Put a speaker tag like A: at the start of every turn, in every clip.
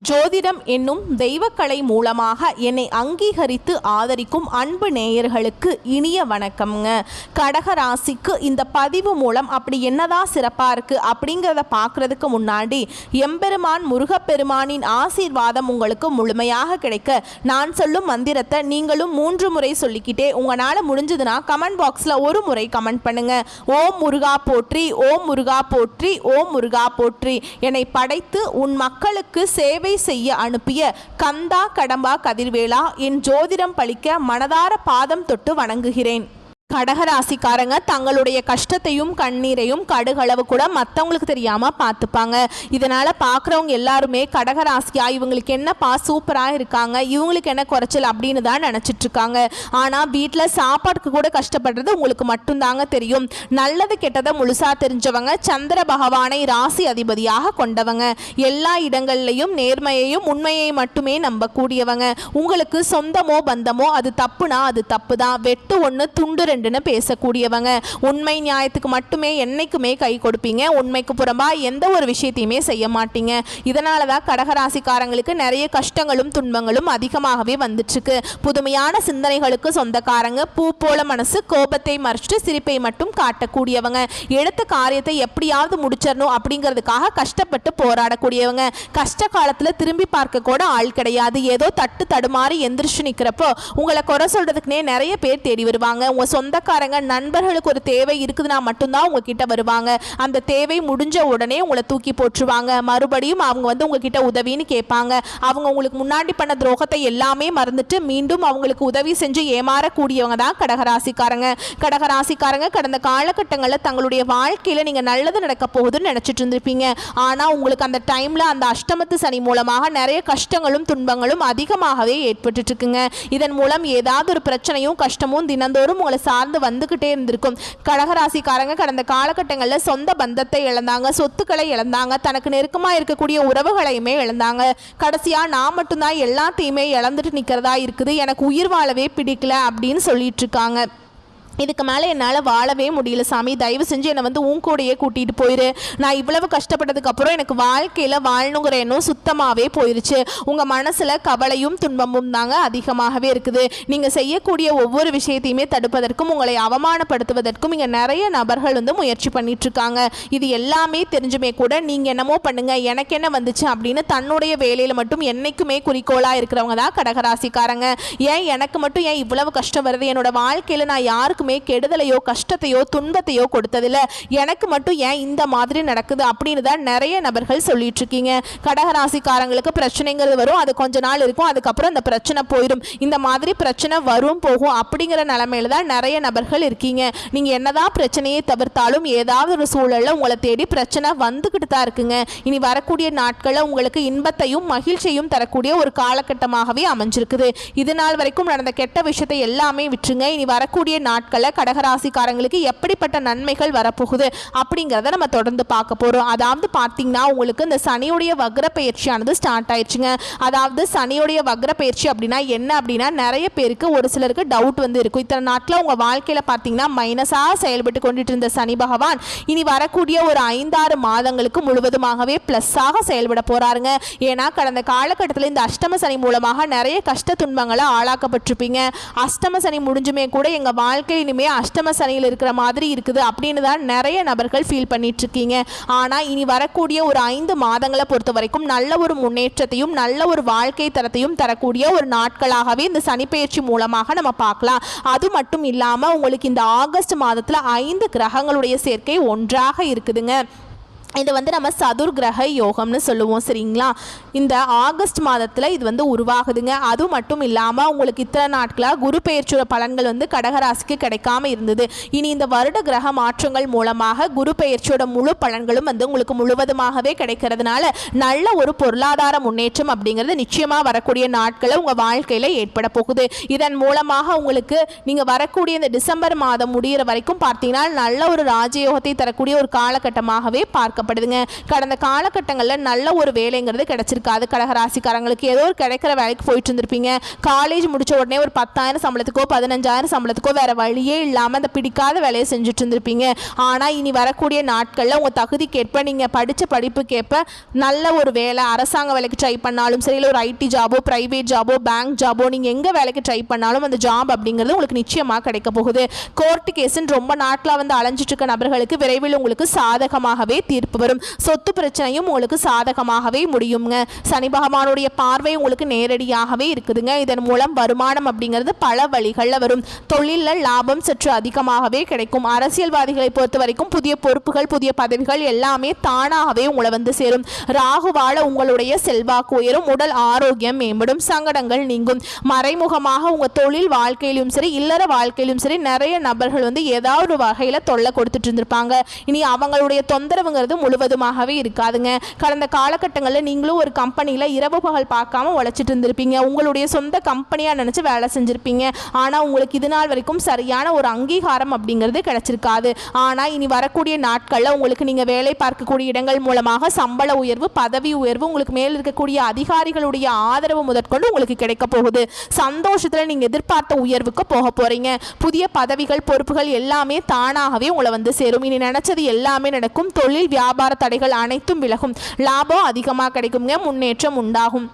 A: ஜோதிடம் என்னும் தெய்வக்கலை மூலமாக என்னை அங்கீகரித்து ஆதரிக்கும் அன்பு நேயர்களுக்கு இனிய வணக்கம்ங்க. கடகராசிக்கு இந்த பதிவு மூலம் அப்படி என்னதான் சிறப்பாக இருக்குது அப்படிங்கிறத பார்க்குறதுக்கு முன்னாடி எம்பெருமான் முருகப்பெருமானின் ஆசீர்வாதம் உங்களுக்கு முழுமையாக கிடைக்க நான் சொல்லும் மந்திரத்தை நீங்களும் 3 முறை சொல்லிக்கிட்டே உங்களால் முடிஞ்சதுன்னா கமெண்ட் பாக்ஸில் ஒரு முறை கமெண்ட் பண்ணுங்கள். ஓம் முருகா போற்றி, ஓம் முருகா போற்றி, ஓம் முருகா போற்றி. என்னை படைத்து உன் மக்களுக்கு சேவை செய்ய அனுப்பிய கந்தா கடம்பா கதிர்வேலா, என் ஜோதிடம் பழிக்க மனதார பாதம் தொட்டு வணங்குகிறேன். கடகராசிக்காரங்க தங்களுடைய கஷ்டத்தையும் கண்ணீரையும் கடுகளவு கூட மற்றவங்களுக்கு தெரியாமல் பார்த்துப்பாங்க. இதனால் பார்க்குறவங்க எல்லாருமே கடகராசியா இவங்களுக்கு என்னப்பா சூப்பராக இருக்காங்க, இவங்களுக்கு என்ன குறைச்சல் அப்படின்னு தான் நினச்சிட்ருக்காங்க. ஆனால் வீட்டில் சாப்பாட்டுக்கு கூட கஷ்டப்படுறது உங்களுக்கு மட்டும்தாங்க தெரியும். நல்லது கெட்டதை முழுசாக தெரிஞ்சவங்க, சந்திர பகவானை ராசி அதிபதியாக கொண்டவங்க, எல்லா இடங்கள்லையும் நேர்மையையும் உண்மையை மட்டுமே நம்பக்கூடியவங்க. உங்களுக்கு சொந்தமோ பந்தமோ அது தப்புனா அது தப்பு தான், வெட்டு ஒன்று துண்டு பேசக்கூடியவங்க. உண்மை நியாயத்துக்கு மட்டுமே என்னைக்குமே கை கொடுப்பீங்க. உண்மைக்கு புறம்பா எந்த ஒரு விஷயத்தையுமே செய்ய மாட்டீங்க. இதனால தான் கடகராசிக்காரங்களுக்கு நிறைய கஷ்டங்களும் துன்பங்களும் அதிகமாகவே வந்துட்டுருக்கு. புதுமையான சிந்தனைகளுக்கு சொந்தக்காரங்க, பூ போல மனசு, கோபத்தை மறைச்சிட்டு சிரிப்பை மட்டும் காட்டக்கூடியவங்க, எடுத்த காரியத்தை எப்படியாவது முடிச்சிடணும் அப்படிங்கிறதுக்காக கஷ்டப்பட்டு போராடக்கூடியவங்க. கஷ்ட காலத்தில் திரும்பி பார்க்க கூட ஆள் கிடையாது. ஏதோ தட்டு தடுமாறி எந்திரிச்சு நிற்கிறப்போ உங்களை குறை சொல்றதுக்குனே நிறைய பேர் தேடி வருவாங்க. உங்க சொந்தக்காரங்க நண்பர்களுக்கு ஒரு தேவை இருக்குதுன்னா மட்டும்தான் உங்ககிட்ட வருவாங்க. அந்த தேவை முடிஞ்ச உடனே உங்களை தூக்கி போட்டுருவாங்க. மறுபடியும் அவங்க வந்து உங்ககிட்ட உதவின்னு கேட்பாங்க. அவங்க உங்களுக்கு முன்னாடி பண்ண துரோகத்தை எல்லாமே மறந்துட்டு மீண்டும் அவங்களுக்கு உதவி செஞ்சு ஏமாறக்கூடியவங்க தான் கடகராசிக்காரங்க. கடகராசிக்காரங்க கடந்த காலகட்டங்களில் தங்களுடைய வாழ்க்கையில் நீங்கள் நல்லது நடக்க போகுதுன்னு நினச்சிட்டு இருந்திருப்பீங்க. ஆனால் உங்களுக்கு அந்த டைமில் அந்த அஷ்டமத்து சனி மூலமாக நிறைய கஷ்டங்களும் துன்பங்களும் அதிகமாகவே ஏற்பட்டு இருக்குங்க. இதன் மூலம் ஏதாவது ஒரு பிரச்சனையும் கஷ்டமும் தினந்தோறும் உங்களை சார்ந்து வந்துகிட்டே இருந்திருக்கும். கடகராசிக்காரங்க கடந்த காலகட்டங்களில் சொந்த பந்தத்தை இழந்தாங்க, சொத்துக்களை இழந்தாங்க, தனக்கு நெருக்கமாக இருக்கக்கூடிய உறவுகளையுமே இழந்தாங்க. கடைசியா நான் மட்டும்தான் எல்லாத்தையுமே இழந்துட்டு நிற்கிறதா இருக்குது, எனக்கு உயிர் வாழவே பிடிக்கல அப்படின்னு சொல்லிட்டு இருக்காங்க. இதுக்கு மேலே என்னால் வாழவே முடியல சாமி, தயவு செஞ்சு என்னை வந்து உன் கூடையே கூட்டிகிட்டு போயிரு. நான் இவ்வளவு கஷ்டப்பட்டதுக்கப்புறம் எனக்கு வாழ்க்கையில் வாழணுங்கிற எண்ணம் சுத்தமாகவே போயிடுச்சு. உங்கள் மனசில் கவலையும் துன்பமும் தாங்க அதிகமாகவே இருக்குது. நீங்கள் செய்யக்கூடிய ஒவ்வொரு விஷயத்தையுமே தடுப்பதற்கும் உங்களை அவமானப்படுத்துவதற்கும் இங்கே நிறைய நபர்கள் வந்து முயற்சி பண்ணிகிட்ருக்காங்க. இது எல்லாமே தெரிஞ்சுமே கூட நீங்கள் என்னமோ பண்ணுங்கள், எனக்கு என்ன வந்துச்சு அப்படின்னு தன்னுடைய வேலையில் மட்டும் என்றைக்குமே குறிக்கோளாக இருக்கிறவங்க தான் கடகராசிக்காரங்க. ஏன் எனக்கு மட்டும் ஏன் இவ்வளவு கஷ்டம் வருது, என்னோட வாழ்க்கையில் நான் யாருக்கு கெடுதலையோ கஷ்டத்தையோ துன்பத்தையோ கொடுத்ததில்ல, எனக்கு மட்டும் ஏன் இந்த மாதிரி நடக்குது அப்படின்னு தான் நிறைய நபர்கள் சொல்லிட்டு இருக்கீங்க. கடகராசிக்காரங்களுக்கு பிரச்சனைங்கிறது வரும், அது கொஞ்ச நாள் இருக்கும், அதுக்கப்புறம் அந்த பிரச்சனை போயிடும். இந்த மாதிரி பிரச்சனை வரும் போகும் அப்படிங்கிற நிலைமையில தான் நிறைய நபர்கள் இருக்கீங்க. நீங்க என்னதான் பிரச்சனையை தவிர்த்தாலும் ஏதாவது ஒரு சூழல்ல உங்களை தேடி பிரச்சனை வந்துகிட்டு தான் இருக்குங்க. இனி வரக்கூடிய நாட்களில் உங்களுக்கு இன்பத்தையும் மகிழ்ச்சியும் தரக்கூடிய ஒரு காலகட்டமாகவே அமைஞ்சிருக்குது. இது நாள் வரைக்கும் நடந்த கெட்ட விஷயத்தை எல்லாமே விட்டுருங்க. இனி வரக்கூடிய நாட்கள் கடகராசிக்காரங்களுக்கு எப்படிப்பட்ட நன்மைகள் வரப்போகுது அப்படிங்கிறத நம்ம தொடர்ந்து பார்க்க போறோம். அதாவது பார்த்தீங்கன்னா உங்களுக்கு இந்த சனியுடைய வக்ர பயிற்சியானது ஸ்டார்ட் ஆயிடுச்சுங்க. அதாவது சனியுடைய வக்ர பயிற்சி அப்படின்னா என்ன அப்படின்னா நிறைய பேருக்கு ஒரு சிலருக்கு டவுட் வந்து இருக்கும். இத்தனை நாட்கள் உங்க வாழ்க்கையில பார்த்தீங்கன்னா மைனஸாக செயல்பட்டு கொண்டுட்டு இருந்த சனி பகவான் இனி வரக்கூடிய ஒரு 5-6 மாதங்களுக்கு முழுவதுமாகவே பிளஸ்ஸாக செயல்பட போறாருங்க. ஏன்னா கடந்த காலகட்டத்தில் இந்த அஷ்டம சனி மூலமாக நிறைய கஷ்ட துன்பங்களை ஆளாக்கப்பட்டிருப்பீங்க. அஷ்டம சனி முடிஞ்சுமே கூட எங்க வாழ்க்கை இனிமே அஷ்டம சனியில் இருக்கிற மாதிரி இருக்குது அப்படின்னு தான் நிறைய நபர்கள் ஃபீல் பண்ணிட்டு இருக்கீங்க. ஆனால் இனி வரக்கூடிய ஒரு 5 மாதங்களை பொறுத்த வரைக்கும் நல்ல ஒரு முன்னேற்றத்தையும் நல்ல ஒரு வாழ்க்கை தரத்தையும் தரக்கூடிய ஒரு நாட்களாகவே இந்த சனிப்பெயர்ச்சி மூலமாக நம்ம பார்க்கலாம். அது மட்டும் இல்லாமல் உங்களுக்கு இந்த ஆகஸ்ட் மாதத்தில் 5 கிரகங்களுடைய சேர்க்கை ஒன்றாக இருக்குதுங்க. இது வந்து நம்ம சதுர் கிரக யோகம்னு சொல்லுவோம், சரிங்களா? இந்த ஆகஸ்ட் மாதத்தில் இது வந்து உருவாகுதுங்க. அது மட்டும் இல்லாமல் உங்களுக்கு இத்தனை நாட்களாக குரு பெயர்ச்சியோட பலன்கள் வந்து கடகராசிக்கு கிடைக்காம இருந்தது. இனி இந்த வருட கிரக மாற்றங்கள் மூலமாக குரு பெயர்ச்சியோட முழு பலன்களும் வந்து உங்களுக்கு முழுவதுமாகவே கிடைக்கிறதுனால நல்ல ஒரு பொருளாதார முன்னேற்றம் அப்படிங்கிறது நிச்சயமாக வரக்கூடிய நாட்களில் உங்கள் வாழ்க்கையில் ஏற்பட போகுது. இதன் மூலமாக உங்களுக்கு நீங்கள் வரக்கூடிய இந்த டிசம்பர் மாதம் முடிகிற வரைக்கும் பார்த்தீங்கன்னா நல்ல ஒரு ராஜயோகத்தை தரக்கூடிய ஒரு காலகட்டமாகவே பார்க்க எதிர்பார்க்கப்படுதுங்க. கடந்த காலகட்டங்களில் நல்ல ஒரு வேலைங்கிறது கிடைச்சிருக்காது. கடகராசிக்காரங்களுக்கு ஏதோ ஒரு கிடைக்கிற வேலைக்கு போயிட்டு இருந்திருப்பீங்க. காலேஜ் முடிச்ச உடனே ஒரு 10,000 சம்பளத்துக்கோ 15,000 சம்பளத்துக்கோ வேற வழியே இல்லாமல் அந்த பிடிக்காத வேலையை செஞ்சுட்டு இருந்திருப்பீங்க. ஆனால் இனி வரக்கூடிய நாட்களில் உங்கள் தகுதிக்கேற்ப நீங்கள் படித்த படிப்புக்கேற்ப நல்ல ஒரு வேலை, அரசாங்க வேலைக்கு ட்ரை பண்ணாலும் சரி, இல்லை ஒரு ஐடி ஜாபோ, பிரைவேட் ஜாபோ, பேங்க் ஜாபோ, நீங்கள் எங்கே வேலைக்கு ட்ரை பண்ணாலும் அந்த ஜாப் அப்படிங்கிறது உங்களுக்கு நிச்சயமாக கிடைக்க போகுது. கோர்ட்டு கேஸுன்னு ரொம்ப நாட்டில் வந்து அலைஞ்சிட்டு இருக்க நபர்களுக்கு விரைவில் உங்களுக்கு சாதகமாகவே தீர்ப்பு வரும். சொத்து பிரச்சனையும் உங்களுக்கு சாதகமாகவே முடியுங்க. சனி பகவானுடைய பார்வை உங்களுக்கு நேரடியாகவே இருக்குதுங்க. இதன் மூலம் வருமானம் அப்படிங்கிறது பல வழிகளில் வரும். தொழிலில் லாபம் சற்று அதிகமாகவே கிடைக்கும். அரசியல்வாதிகளை பொறுத்த வரைக்கும் புதிய பொறுப்புகள், புதிய பதவிகள் எல்லாமே தானாகவே உங்களை வந்து சேரும். ராகுவால உங்களுடைய செல்வாக்கு உயரும். உடல் ஆரோக்கியம் மேம்படும். சங்கடங்கள் நீங்கும். மறைமுகமாக உங்கள் தொழில் வாழ்க்கையிலும் சரி, இல்லற வாழ்க்கையிலும் சரி, நிறைய நபர்கள் வந்து ஏதாவது ஒரு வகையில் தொல்லை கொடுத்துட்டு இருந்திருப்பாங்க. இனி அவங்களுடைய தொந்தரவுங்கிறது முழுவதுமாகவே இருக்காதுங்க. கடந்த காலகட்டங்களில் நீங்களும் ஒரு கம்பெனியில் இரவு பகல் பார்க்காம உழைச்சிட்டு இருந்திருப்பீங்க. உங்களுடைய சொந்த கம்பெனியாக நினச்சி வேலை செஞ்சுருப்பீங்க. ஆனால் உங்களுக்கு இது நாள் வரைக்கும் சரியான ஒரு அங்கீகாரம் அப்படிங்கிறது கிடைச்சிருக்காது. ஆனால் இனி வரக்கூடிய நாட்களில் உங்களுக்கு நீங்கள் வேலை பார்க்கக்கூடிய இடங்கள் மூலமாக சம்பள உயர்வு, பதவி உயர்வு, உங்களுக்கு மேல் இருக்கக்கூடிய அதிகாரிகளுடைய ஆதரவு முதற்கொண்டு உங்களுக்கு கிடைக்க போகுது. சந்தோஷத்தில் நீங்கள் எதிர்பார்த்த உயர்வுக்கு போக போகிறீங்க. புதிய பதவிகள், பொறுப்புகள் எல்லாமே தானாகவே உங்களை வந்து சேரும். இனி நினைச்சது எல்லாமே நடக்கும். தொழில் வியாபார தடைகள் அனைத்தும் விலகும். லாபம் அதிகமாக கிடைக்குங்க. முன்னேற்றம் உண்டாகும்.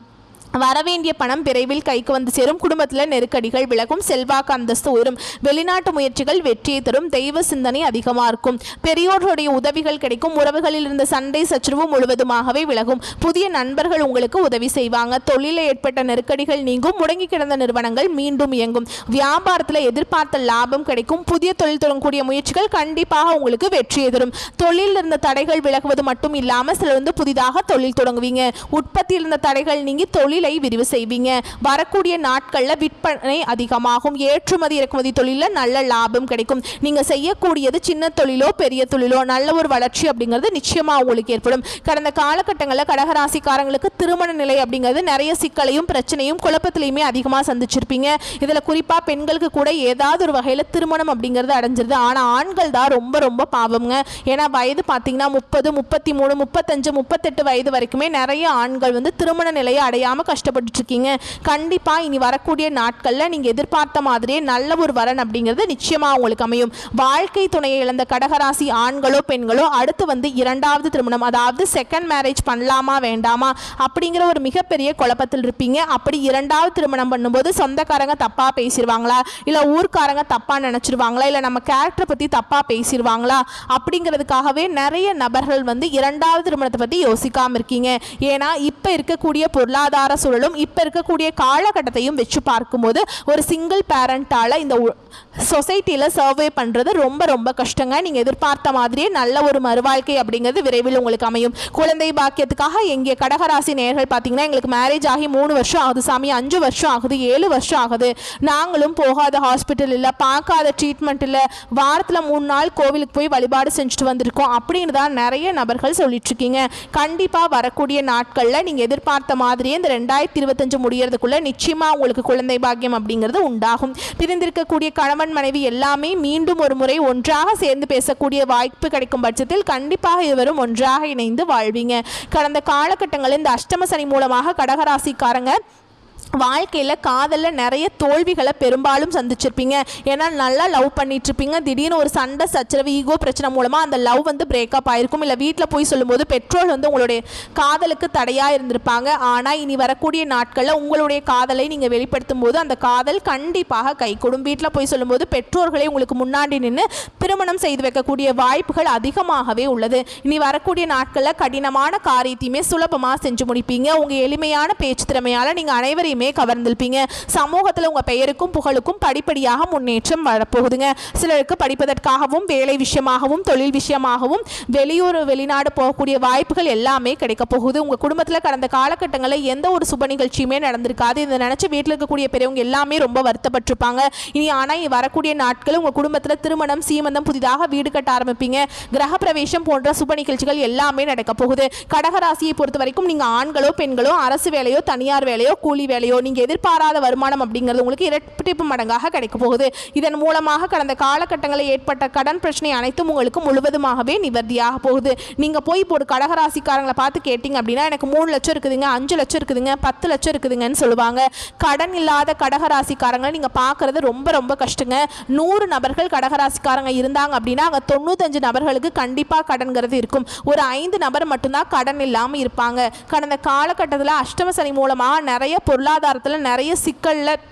A: வரவேண்டிய பணம் விரைவில் கைக்கு வந்து சேரும். குடும்பத்தில் நெருக்கடிகள் விலகும். செல்வாக்கு அந்தஸ்து உயரும். வெளிநாட்டு முயற்சிகள் வெற்றியை தரும். தெய்வ சிந்தனை அதிகமாக இருக்கும். பெரியோர்களுடைய உதவிகள் கிடைக்கும். உறவுகளில் இருந்த சண்டை சச்சரவு முழுவதுமாகவே விலகும். புதிய நண்பர்கள் உங்களுக்கு உதவி செய்வாங்க. தொழிலில் ஏற்பட்ட நெருக்கடிகள் நீங்கும். முடங்கி கிடந்த நிறுவனங்கள் மீண்டும் இயங்கும். வியாபாரத்தில் எதிர்பார்த்த லாபம் கிடைக்கும். புதிய தொழில் தொடங்கக்கூடிய முயற்சிகள் கண்டிப்பாக உங்களுக்கு வெற்றியை தரும். தொழிலில் இருந்த தடைகள் விலகுவது மட்டும் இல்லாமல் சிலர் வந்து புதிதாக தொழில் தொடங்குவீங்க. உற்பத்தியில் இருந்த தடைகள் நீங்கி தொழில் விரிவு செய்வீங்க. வரக்கூடிய நாட்களில் விற்பனை அதிகமாகும். ஏற்றுமதி இறக்குமதி தொழிலில் நல்ல லாபம் கிடைக்கும். நீங்க செய்யக்கூடியது சின்ன தொழிலோ பெரிய தொழிலோ நல்ல ஒரு வளர்ச்சி அப்படிங்கிறது நிச்சயமா உங்களுக்கு ஏற்படும். கடந்த காலகட்டங்களில் கடகராசிக்காரங்களுக்கு திருமண நிலை அப்படிங்கிறது நிறைய சிக்கலையும் பிரச்சனையும் குழப்பத்திலையுமே அதிகமாக சந்திச்சிருப்பீங்க. இதில் குறிப்பாக பெண்களுக்கு கூட ஏதாவது ஒரு வகையில் திருமணம் அப்படிங்கிறது அடைஞ்சிருது. ஆனால் ஆண்கள் தான் ரொம்ப ரொம்ப பாவம்ங்க. ஏன்னா வயது பார்த்தீங்கன்னா 30, 33, 35, 38 வயது வரைக்குமே நிறைய ஆண்கள் வந்து திருமண நிலையை அடையாமல் கஷ்டப்பட்டு இருக்கீங்க. கண்டிப்பா இனி வரக்கூடிய நாட்கள்ல நீங்க எதிர்பார்த்த மாதிரியே நல்ல ஒரு வரன் அப்படிங்கிறது நிச்சயமா உங்களுக்கு அமையும். வாழ்க்கை துணையை இழந்த கடகராசி ஆண்களோ பெண்களோ அடுத்து வந்து இரண்டாவது திருமணம், அதாவது செகண்ட் மேரேஜ் பண்ணலாமா வேண்டாமா அப்படிங்கிற ஒரு மிகப்பெரிய குழப்பத்தில் இருப்பீங்க. அப்படி இரண்டாவது திருமணம் பண்ணும்போது சொந்தக்காரங்க தப்பா பேசிடுவாங்களா, இல்ல ஊர்க்காரங்க தப்பா நினைச்சிருவாங்களா, இல்ல நம்ம கேரக்டரை பத்தி தப்பா பேசிடுவாங்களா அப்படிங்கிறதுக்காகவே நிறைய நபர்கள் வந்து இரண்டாவது திருமணத்தை பத்தி யோசிக்காம இருக்கீங்க. ஏன்னா இப்ப இருக்கக்கூடிய பொருளாதார சூழலும் இப்ப இருக்கக்கூடிய காலகட்டத்தையும் வச்சு பார்க்கும்போது ஒரு சிங்கிள் பேரண்டால இந்த சொசைட்டில சர்வே பண்றது ரொம்ப ரொம்ப கஷ்டங்க. நீங்க எதிர்பார்த்த மாதிரியே நல்ல ஒரு மறுவாழ்க்கை அப்படிங்கிறது விரைவில் உங்களுக்கு அமையும். குழந்தை பாக்கியத்துக்காக எங்கே கடகராசி நேயர்கள் பார்த்தீங்கன்னா எங்களுக்கு மேரேஜ் ஆகி 3 வருஷம் ஆகுது சாமி, 5 வருஷம் ஆகுது, 7 வருஷம் ஆகுது, நாங்களும் போகாத ஹாஸ்பிட்டல் இல்லை, பார்க்காத ட்ரீட்மெண்ட் இல்லை, வாரத்தில் 3 நாள் கோவிலுக்கு போய் வழிபாடு செஞ்சுட்டு வந்திருக்கோம் அப்படின்னு தான் நிறைய நபர்கள் சொல்லிட்டு இருக்கீங்க. கண்டிப்பா வரக்கூடிய நாட்கள்ல நீங்க எதிர்பார்த்த மாதிரியே இந்த 2025 முடியறதுக்குள்ள நிச்சயமா உங்களுக்கு குழந்தை பாக்கியம் அப்படிங்கிறது உண்டாகும். பிரிந்திருக்கக்கூடிய கணவன் மனைவி எல்லாமே மீண்டும் ஒரு முறை ஒன்றாக சேர்ந்து பேசக்கூடிய வாய்ப்பு கிடைக்கும் பட்சத்தில் கண்டிப்பாக இருவரும் ஒன்றாக இணைந்து வாழ்வீங்க. கடந்த காலகட்டங்களில் இந்த அஷ்டம சனி மூலமாக கடகராசிக்காரங்க வாழ்க்கையில் காதலில் நிறைய தோல்விகளை பெரும்பாலும் சந்திச்சிருப்பீங்க. ஏன்னா நல்லா லவ் பண்ணிட்டு இருப்பீங்க. திடீர்னு ஒரு சண்டை சச்சரவு, ஈகோ பிரச்சனை மூலமாக அந்த லவ் வந்து பிரேக்கப் ஆயிருக்கும். இல்லை வீட்டில் போய் சொல்லும்போது பெற்றோர் வந்து உங்களுடைய காதலுக்கு தடையாக இருந்திருப்பாங்க. ஆனால் இனி வரக்கூடிய நாட்களில் உங்களுடைய காதலை நீங்கள் வெளிப்படுத்தும் போது அந்த காதல் கண்டிப்பாக கைகூடும். வீட்டில் போய் சொல்லும்போது பெற்றோர்களை உங்களுக்கு முன்னாடி நின்று திருமணம் செய்து வைக்கக்கூடிய வாய்ப்புகள் அதிகமாகவே உள்ளது. இனி வரக்கூடிய நாட்களில் கடினமான காரியத்தையுமே சுலபமாக செஞ்சு முடிப்பீங்க. உங்கள் எளிமையான பேச்சு திறமையால் நீங்கள் அனைவரையும் கவர்ந்திருப்பீங்க. சமூகத்தில் உங்க பெயருக்கும் புகழுக்கும் படிப்படியாக முன்னேற்றம் வரப்போகுதுங்க. சிலருக்கு படிப்பதற்காகவும் வேலை விஷயமாகவும் தொழில் விஷயமாகவும் வெளியூர் வெளிநாடு போகக்கூடிய வாய்ப்புகள் எல்லாமே கிடைக்க போகுது. உங்க குடும்பத்தில் கடந்த காலகட்டங்களில் எந்த ஒரு சுப நிகழ்ச்சியுமே நடந்திருக்காது. இதை நினைச்சு வீட்டில் இருக்கக்கூடிய பெரியவங்க எல்லாமே ரொம்ப வருத்தப்பட்டிருப்பாங்க. இனி ஆனால் வரக்கூடிய நாட்கள் உங்க குடும்பத்தில் திருமணம், சீமந்தம், புதிதாக வீடு கட்ட ஆரம்பிப்பீங்க. கிரக பிரவேசம் போன்ற சுப நிகழ்ச்சிகள் எல்லாமே நடக்க போகுது. கடகராசியை பொறுத்த வரைக்கும் நீங்க ஆண்களோ பெண்களோ அரசு வேலையோ தனியார் வேலையோ கூலி வேலையோ இல்லையோ நீங்கள் எதிர்பாராத வருமானம் அப்படிங்கிறது உங்களுக்கு இரட்டிப்பு மடங்காக கிடைக்க போகுது. இதன் மூலமாக கடந்த காலகட்டங்களில் ஏற்பட்ட கடன் பிரச்சனை அனைத்தும் உங்களுக்கு முழுவதுமாகவே நிவர்த்தியாக போகுது. நீங்கள் போய் இப்போ ஒரு கடகராசிக்காரங்களை பார்த்து கேட்டிங்க அப்படின்னா எனக்கு 3 லட்சம் இருக்குதுங்க, 5 லட்சம் இருக்குதுங்க, 10 லட்சம் இருக்குதுங்கன்னு சொல்லுவாங்க. கடன் இல்லாத கடகராசிக்காரங்களை நீங்கள் பார்க்குறது ரொம்ப ரொம்ப கஷ்டங்க. 100 நபர்கள் கடகராசிக்காரங்க இருந்தாங்க அப்படின்னா அங்கே 95 நபர்களுக்கு கண்டிப்பாக கடன்கிறது இருக்கும். ஒரு 5 நபர் மட்டும்தான் கடன் இல்லாமல் இருப்பாங்க. கடந்த காலகட்டத்தில் அஷ்டம சனி மூலமாக நிறைய பொருளாதாரத்தில் நிறைய சிக்கலில்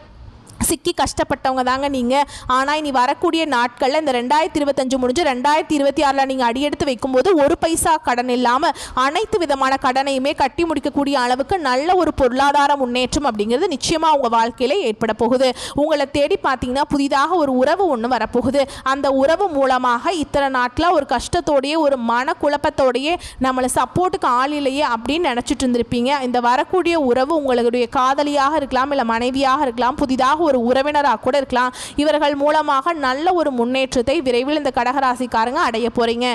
A: சிக்கி கஷ்டப்பட்டவங்க தாங்க நீங்கள். ஆனால் இனி வரக்கூடிய நாட்களில் இந்த 2025 முடிஞ்சு 2026 நீங்கள் அடியெடுத்து வைக்கும்போது ஒரு பைசா கடன் இல்லாமல் அனைத்து விதமான கடனையுமே கட்டி முடிக்கக்கூடிய அளவுக்கு நல்ல ஒரு பொருளாதார முன்னேற்றம் அப்படிங்கிறது நிச்சயமாக உங்கள் வாழ்க்கையில் ஏற்பட போகுது. உங்களை தேடி பார்த்தீங்கன்னா புதிதாக ஒரு உறவு ஒன்று வரப்போகுது. அந்த உறவு மூலமாக இத்தனை நாட்டில் ஒரு கஷ்டத்தோடையே ஒரு மன குழப்பத்தோடையே நம்மளை சப்போர்ட்டுக்கு ஆள் இல்லையே அப்படின்னு நினச்சிட்டு இருந்திருப்பீங்க. இந்த வரக்கூடிய உறவு உங்களுடைய காதலியாக இருக்கலாம், இல்லை மனைவியாக இருக்கலாம், புதிதாக ஒரு உறவினராக கூட இருக்கலாம். இவர்கள் மூலமாக நல்ல ஒரு முன்னேற்றத்தை விரைவில் இந்த கடகராசிக்காரங்க அடைய போறீங்க.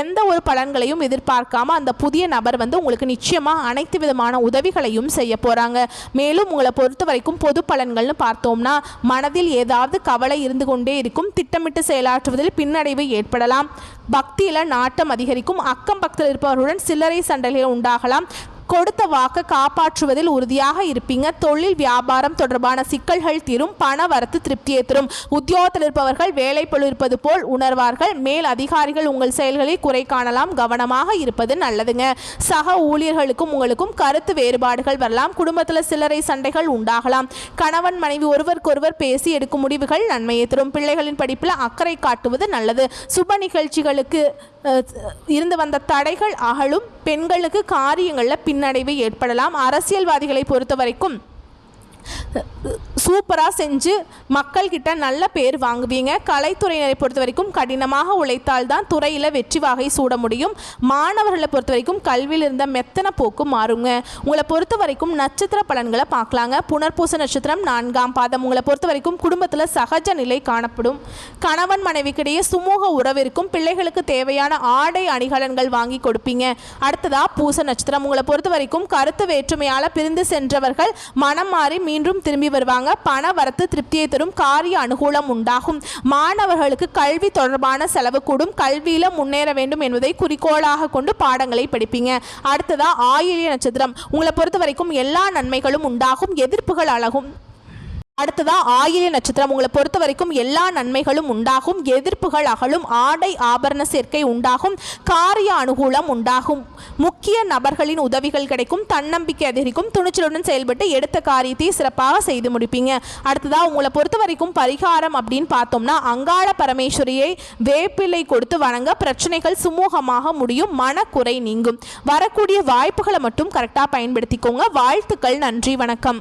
A: எந்த ஒரு பலன்களையும் எதிர்பார்க்காம அந்த புதிய நபர் உங்களுக்கு நிச்சயமா அனைத்து விதமான உதவிகளையும் செய்ய போறாங்க. மேலும் உங்களை பொறுத்த வரைக்கும் பொது பலன்கள்னு பார்த்தோம்னா மனதில் ஏதாவது கவலை இருந்து கொண்டே இருக்கும். திட்டமிட்டு செயலாற்றுவதில் பின்னடைவு ஏற்படலாம். பக்தியில நாட்டம் அதிகரிக்கும். அக்கம் பக்கத்தில் இருப்பவர்களுடன் சில்லறை சண்டைகள் உண்டாகலாம். கொடுத்த வாக்கை காப்பாற்றுவதில் உறுதியாக இருப்பீங்க. தொழில் வியாபாரம் தொடர்பான சிக்கல்கள் தீரும். பண வரத்து திருப்தியை தரும். உத்தியோகத்தில் இருப்பவர்கள் வேலை பளு இருப்பது போல் உணர்வார்கள். மேல் அதிகாரிகள் உங்கள் செயல்களில் குறை காணலாம். கவனமாக இருப்பது நல்லதுங்க. சக ஊழியர்களுக்கும் உங்களுக்கும் கருத்து வேறுபாடுகள் வரலாம். குடும்பத்தில் சில்லறை சண்டைகள் உண்டாகலாம். கணவன் மனைவி ஒருவருக்கொருவர் பேசி எடுக்கும் முடிவுகள் நன்மையை தரும். பிள்ளைகளின் படிப்பில் அக்கறை காட்டுவது நல்லது. சுப நிகழ்ச்சிகளுக்கு இருந்து வந்த தடைகள் அகலும். பெண்களுக்கு காரியங்களில் பின்னடைவு ஏற்படலாம். அரசியல்வாதிகளை பொறுத்த வரைக்கும் சூப்பராக செஞ்சு மக்கள்கிட்ட நல்ல பேர் வாங்குவீங்க. கலைத்துறையினரை பொறுத்த வரைக்கும் கடினமாக உழைத்தால் தான் துறையில் வெற்றி வாகை சூட முடியும். மாணவர்களை பொறுத்த வரைக்கும் கல்வியில் இருந்த மெத்தன போக்கு மாறுங்க. உங்களை பொறுத்த வரைக்கும் நட்சத்திர பலன்களை பார்க்கலாங்க. புனர்பூச நட்சத்திரம் 4ஆம் பாதம். உங்களை பொறுத்த வரைக்கும் குடும்பத்தில் சகஜ நிலை காணப்படும். கணவன் மனைவிக்கிடையே சுமூக உறவு இருக்கும். பிள்ளைகளுக்கு தேவையான ஆடை அணிகலன்கள் வாங்கி கொடுப்பீங்க. அடுத்ததா பூச நட்சத்திரம். உங்களை பொறுத்த வரைக்கும் கருத்து வேற்றுமையால் பிரிந்து சென்றவர்கள் மனம் மாறி மீண்டும் திரும்பி வருவாங்க. பண வரத்து திருப்தியை தரும். காரிய அனுகூலம் உண்டாகும். மாணவர்களுக்கு கல்வி தொடர்பான செலவு கூடும். கல்வியில முன்னேற வேண்டும் என்பதை குறிக்கோளாக கொண்டு பாடங்களை படிப்பீங்க. அடுத்ததா ஆயில்ய நட்சத்திரம். உங்களை பொறுத்த வரைக்கும் எல்லா நன்மைகளும் உண்டாகும். எதிர்ப்புகள் அழகும். அடுத்ததா ஆயில்ய நட்சத்திரம். உங்களை பொறுத்த வரைக்கும் எல்லா நன்மைகளும் உண்டாகும். எதிர்ப்புகள் அகலும். ஆடை ஆபரண சேர்க்கை உண்டாகும். காரிய அனுகூலம் உண்டாகும். முக்கிய நபர்களின் உதவிகள் கிடைக்கும். தன்னம்பிக்கை அதிகரிக்கும். துணிச்சலுடன் செயல்பட்டு எடுத்த காரியத்தை சிறப்பாக செய்து முடிப்பீங்க. அடுத்ததா உங்களை பொறுத்த வரைக்கும் பரிகாரம் அப்படின்னு பார்த்தோம்னா அங்காள பரமேஸ்வரியை வேப்பிலை கொடுத்து வணங்க பிரச்சனைகள் சுமூகமாக முடியும். மனக்குறை நீங்கும். வரக்கூடிய வாய்ப்புகளை மட்டும் கரெக்டாக பயன்படுத்திக்கோங்க. வாழ்த்துக்கள். நன்றி. வணக்கம்.